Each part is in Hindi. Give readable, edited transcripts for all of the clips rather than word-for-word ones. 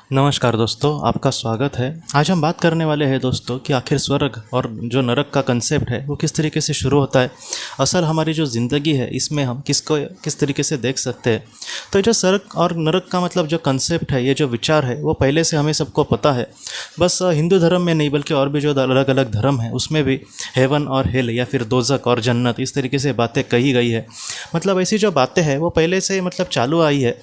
नमस्कार दोस्तों, आपका स्वागत है। आज हम बात करने वाले हैं दोस्तों कि आखिर स्वर्ग और जो नरक का कंसेप्ट है वो किस तरीके से शुरू होता है। असल हमारी जो ज़िंदगी है इसमें हम किस तरीके से देख सकते हैं। तो ये जो स्वर्ग और नरक का मतलब जो कंसेप्ट है, ये जो विचार है वो पहले से हमें सबको पता है। बस हिंदू धर्म में नहीं बल्कि और भी जो अलग अलग धर्म है उसमें भी हेवन और हेल या फिर दोजक और जन्नत इस तरीके से बातें कही गई है। मतलब ऐसी जो बातें हैं वो पहले से मतलब चालू आई है।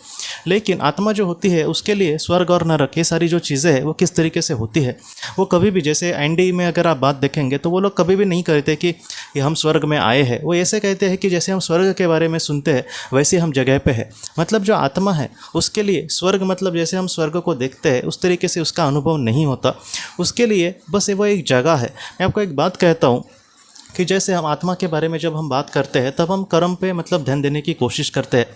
लेकिन आत्मा जो होती है उसके लिए स्वर्ग और नरक ये सारी जो चीज़ें हैं वो किस तरीके से होती है, वो कभी भी जैसे एनडी में अगर आप बात देखेंगे तो वो लोग कभी भी नहीं कहते कि ये हम स्वर्ग में आए हैं। वो ऐसे कहते हैं कि जैसे हम स्वर्ग के बारे में सुनते हैं वैसे हम जगह पे है। मतलब जो आत्मा है उसके लिए स्वर्ग मतलब जैसे हम स्वर्ग को देखते हैं उस तरीके से उसका अनुभव नहीं होता। उसके लिए बस वो एक जगह है। मैं आपको एक बात कहता हूँ कि जैसे हम आत्मा के बारे में जब हम बात करते हैं तब हम कर्म पे मतलब ध्यान देने की कोशिश करते हैं।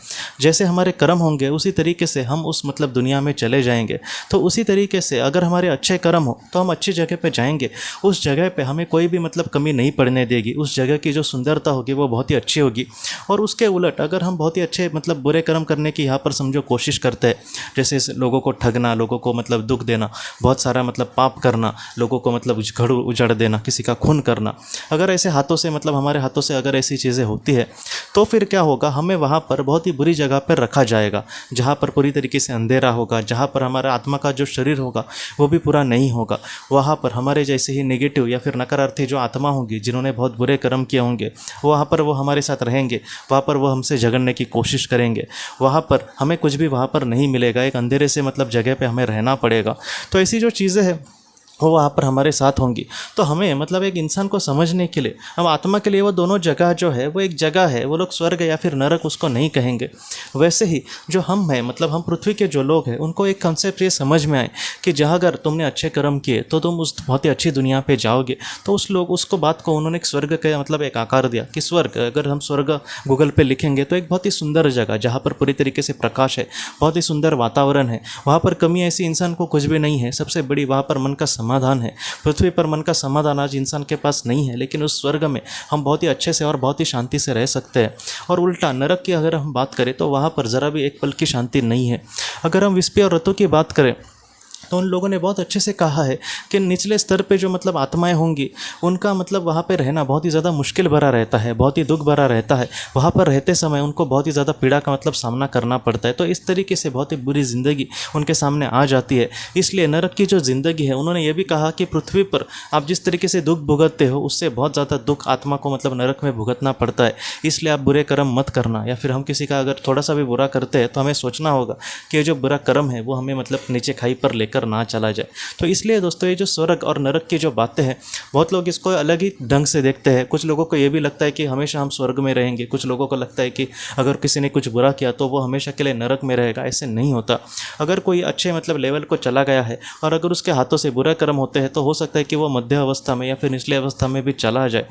जैसे हमारे कर्म होंगे उसी तरीके से हम उस मतलब दुनिया में चले जाएंगे। तो उसी तरीके से अगर हमारे अच्छे कर्म हो तो हम अच्छी जगह पे जाएंगे। उस जगह पे हमें कोई भी मतलब कमी नहीं पड़ने देगी। उस जगह की जो सुंदरता होगी वो बहुत ही अच्छी होगी। और उसके उलट अगर हम बहुत ही अच्छे मतलब बुरे कर्म करने की यहाँ पर समझो कोशिश करते हैं, जैसे लोगों को ठगना, लोगों को मतलब दुख देना, बहुत सारा मतलब पाप करना, लोगों को मतलब घर उजाड़ देना, किसी का खून करना, अगर ऐसे हाथों से मतलब हमारे हाथों से अगर ऐसी चीज़ें होती है तो फिर क्या होगा, हमें वहाँ पर बहुत ही बुरी जगह पर रखा जाएगा जहाँ पर पूरी तरीके से अंधेरा होगा, जहाँ पर हमारा आत्मा का जो शरीर होगा वो भी पूरा नहीं होगा। वहाँ पर हमारे जैसे ही नेगेटिव या फिर नकारार्थी जो आत्मा होगी जिन्होंने बहुत बुरे कर्म किए होंगे वहाँ पर वो हमारे साथ रहेंगे। वहाँ पर वो हमसे झगड़ने की कोशिश करेंगे। वहाँ पर हमें कुछ भी वहाँ पर नहीं मिलेगा। एक अंधेरे से मतलब जगह पर हमें रहना पड़ेगा। तो ऐसी जो चीज़ें हैं वो वहाँ पर हमारे साथ होंगी। तो हमें मतलब एक इंसान को समझने के लिए हम आत्मा के लिए वो दोनों जगह जो है वो एक जगह है। वो लोग स्वर्ग या फिर नरक उसको नहीं कहेंगे। वैसे ही जो हम हैं मतलब हम पृथ्वी के जो लोग हैं उनको एक कंसेप्ट ये समझ में आए कि जहाँ अगर तुमने अच्छे कर्म किए तो तुम उस बहुत ही अच्छी दुनिया पे जाओगे। तो उसको बात को उन्होंने एक स्वर्ग का मतलब एक आकार दिया कि स्वर्ग, अगर हम स्वर्ग गूगल पे लिखेंगे तो एक बहुत ही सुंदर जगह जहाँ पर पूरी तरीके से प्रकाश है, बहुत ही सुंदर वातावरण है, वहाँ पर कमी ऐसी इंसान को कुछ भी नहीं है। सबसे बड़ी वहाँ पर मन का समाधान है। पृथ्वी पर मन का समाधान आज इंसान के पास नहीं है, लेकिन उस स्वर्ग में हम बहुत ही अच्छे से और बहुत ही शांति से रह सकते हैं। और उल्टा नरक की अगर हम बात करें तो वहाँ पर ज़रा भी एक पल की शांति नहीं है। अगर हम विस्पी और रतु की बात करें तो उन लोगों ने बहुत अच्छे से कहा है कि निचले स्तर पे जो मतलब आत्माएं होंगी उनका मतलब वहाँ पे रहना बहुत ही ज़्यादा मुश्किल भरा रहता है, बहुत ही दुख भरा रहता है। वहाँ पर रहते समय उनको बहुत ही ज़्यादा पीड़ा का मतलब सामना करना पड़ता है। तो इस तरीके से बहुत ही बुरी ज़िंदगी उनके सामने आ जाती है। इसलिए नरक की जो ज़िंदगी है उन्होंने ये भी कहा कि पृथ्वी पर आप जिस तरीके से दुख भुगतते हो उससे बहुत ज़्यादा दुख आत्मा को मतलब नरक में भुगतना पड़ता है। इसलिए आप बुरे कर्म मत करना, या फिर हम किसी का अगर थोड़ा सा भी बुरा करते हैं तो हमें सोचना होगा कि ये जो बुरा कर्म है वो हमें मतलब नीचे खाई पर लेकर ना चला जाए। तो इसलिए दोस्तों ये जो स्वर्ग और नरक की जो बातें हैं बहुत लोग इसको अलग ही ढंग से देखते हैं। कुछ लोगों को ये भी लगता है कि हमेशा हम स्वर्ग में रहेंगे, कुछ लोगों को लगता है कि अगर किसी ने कुछ बुरा किया तो वो हमेशा के लिए नरक में रहेगा। ऐसे नहीं होता। अगर कोई अच्छे मतलब लेवल को चला गया है और अगर उसके हाथों से बुरा कर्म होते हैं तो हो सकता है कि वो मध्य अवस्था में या फिर निचले अवस्था में भी चला जाए।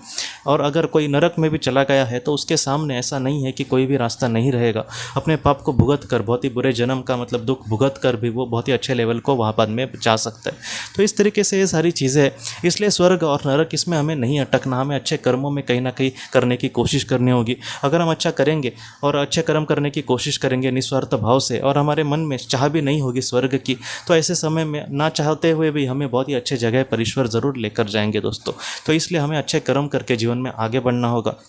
और अगर कोई नरक में भी चला गया है तो उसके सामने ऐसा नहीं है कि कोई भी रास्ता नहीं रहेगा। अपने पाप को भुगत कर, बहुत ही बुरे जन्म का मतलब दुख भुगत कर भी वो बहुत ही अच्छे लेवल को वहाँ बाद में जा सकता है। तो इस तरीके से ये सारी चीज़ें हैं। इसलिए स्वर्ग और नरक इसमें हमें नहीं अटकना, हमें अच्छे कर्मों में कहीं ना कहीं करने की कोशिश करनी होगी। अगर हम अच्छा करेंगे और अच्छे कर्म करने की कोशिश करेंगे निस्वार्थ भाव से और हमारे मन में चाह भी नहीं होगी स्वर्ग की, तो ऐसे समय में ना चाहते हुए भी हमें बहुत ही अच्छे जगह पर ईश्वर ज़रूर लेकर जाएंगे दोस्तों। तो इसलिए हमें अच्छे कर्म करके जीवन में आगे बढ़ना होगा।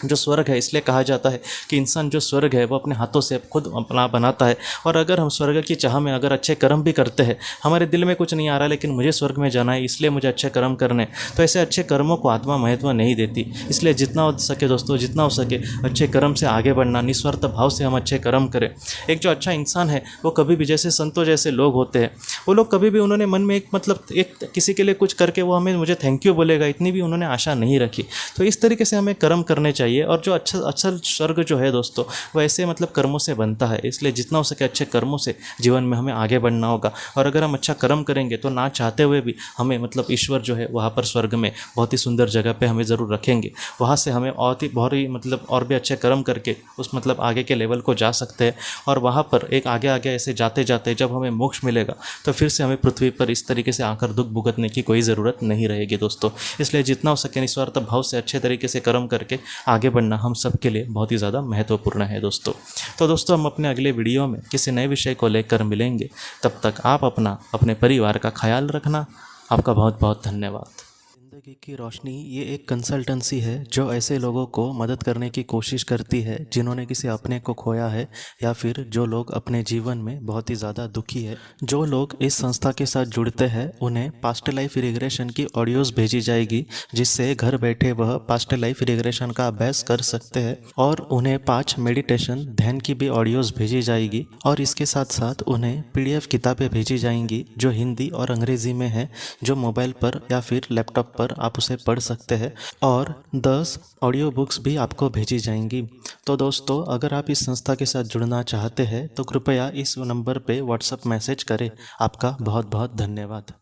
जो स्वर्ग है इसलिए कहा जाता है कि इंसान जो स्वर्ग है वो अपने हाथों से खुद अपना बनाता है। और अगर हम स्वर्ग की चाह में अगर अच्छे कर्म भी करते हैं, हमारे दिल में कुछ नहीं आ रहा लेकिन मुझे स्वर्ग में जाना है इसलिए मुझे अच्छे कर्म करने, तो ऐसे अच्छे कर्मों को आत्मा महत्व नहीं देती। इसलिए जितना हो सके दोस्तों, जितना हो सके अच्छे कर्म से आगे बढ़ना, निस्वार्थ भाव से हम अच्छे कर्म करें। एक जो अच्छा इंसान है वो कभी भी, जैसे संतों जैसे लोग होते हैं, वो लोग कभी भी उन्होंने मन में एक मतलब एक किसी के लिए कुछ करके वो हमें मुझे थैंक यू बोलेगा इतनी भी उन्होंने आशा नहीं रखी। तो इस तरीके से हमें कर्म करने चाहिए। और जो अच्छा असल स्वर्ग जो है दोस्तों वो ऐसे मतलब कर्मों से बनता है। इसलिए जितना हो सके अच्छे कर्मों से जीवन में हमें आगे बढ़ना होगा। और अगर हम अच्छा कर्म करेंगे तो ना चाहते हुए भी हमें मतलब ईश्वर जो है वहाँ पर स्वर्ग में बहुत ही सुंदर जगह पे हमें ज़रूर रखेंगे। वहाँ से हमें बहुत ही मतलब और भी अच्छे कर्म करके उस मतलब आगे के लेवल को जा सकते हैं। और वहाँ पर एक आगे आगे ऐसे जाते जाते जब हमें मोक्ष मिलेगा तो फिर से हमें पृथ्वी पर इस तरीके से आकर दुख भुगतने की कोई ज़रूरत नहीं रहेगी दोस्तों। इसलिए जितना हो सके निस्वार्थ भाव से अच्छे तरीके से कर्म करके आगे बढ़ना हम सब के लिए बहुत ही ज़्यादा महत्वपूर्ण है दोस्तों। तो दोस्तों हम अपने अगले वीडियो में किसी नए विषय को लेकर मिलेंगे। तब तक आप अपने परिवार का ख्याल रखना। आपका बहुत बहुत धन्यवाद। ज़िंदगी की रोशनी ये एक कंसल्टेंसी है जो ऐसे लोगों को मदद करने की कोशिश करती है जिन्होंने किसी अपने को खोया है या फिर जो लोग अपने जीवन में बहुत ही ज़्यादा दुखी है। जो लोग इस संस्था के साथ जुड़ते हैं उन्हें पास्ट लाइफ रिग्रेशन की ऑडियोज़ भेजी जाएगी, जिससे घर बैठे वह पास्ट लाइफ रिग्रेशन का अभ्यास कर सकते हैं। और उन्हें 5 मेडिटेशन ध्यान की भी ऑडियोज़ भेजी जाएगी और इसके साथ साथ उन्हें PDF किताबें भेजी जाएंगी जो हिंदी और अंग्रेज़ी में है, जो मोबाइल पर या फिर लैपटॉप पर आप उसे पढ़ सकते हैं। और 10 ऑडियो बुक्स भी आपको भेजी जाएंगी। तो दोस्तों अगर आप इस संस्था के साथ जुड़ना चाहते हैं तो कृपया इस नंबर पे व्हाट्सएप मैसेज करें। आपका बहुत बहुत धन्यवाद।